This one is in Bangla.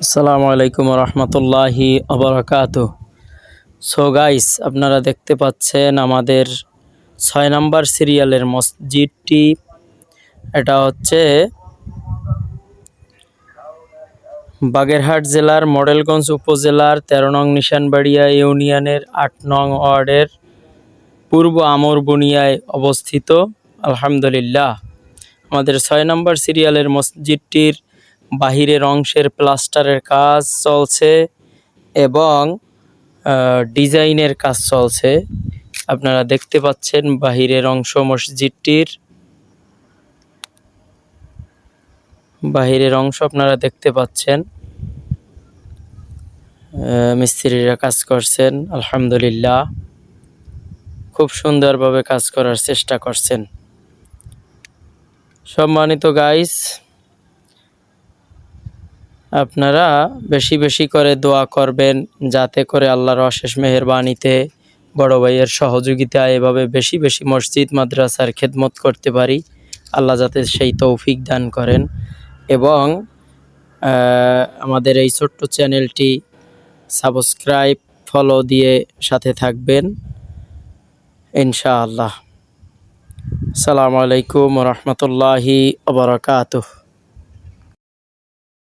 আসসালামু আলাইকুম রহমতুল্লাহি আবরাকাতুহ। সো গাইস, আপনারা দেখতে পাচ্ছেন আমাদের 6 নম্বর সিরিয়ালের মসজিদটি। এটা হচ্ছে বাগেরহাট জেলার মডেলগঞ্জ উপজেলার 13 নং নিশানবাড়িয়া ইউনিয়নের 8 নং ওয়ার্ডের পূর্ব আমরবুনিয়ায় অবস্থিত। আলহামদুলিল্লাহ, আমাদের 6 নম্বর সিরিয়ালের মসজিদটির বাহিরের অংশের প্লাস্টারের কাজ চলছে এবং ডিজাইনের কাজ চলছে। আপনারা দেখতে পাচ্ছেন বাহিরের অংশ মসজিদটির বাহিরের অংশ আপনারা দেখতে পাচ্ছেন। মিস্ত্রিরা কাজ করছেন, আলহামদুলিল্লাহ খুব সুন্দরভাবে কাজ করার চেষ্টা করছেন। সম্মানিত গাইস, আপনারা বেশি বেশি করে দোয়া করবেন যাতে করে আল্লাহর অশেষ মেহেরবানিতে বড় ভাইয়ের সহযোগিতায় এভাবে বেশি বেশি মসজিদ মাদ্রাসার খেদমত করতে পারি। আল্লাহ যাতে সেই তৌফিক দান করেন এবং আমাদের এই ছোট্ট চ্যানেলটি সাবস্ক্রাইব ফলো দিয়ে সাথে থাকবেন ইনশাআল্লাহ। আসসালামু আলাইকুম রহমতুল্লাহি ওয়া বারাকাতুহু।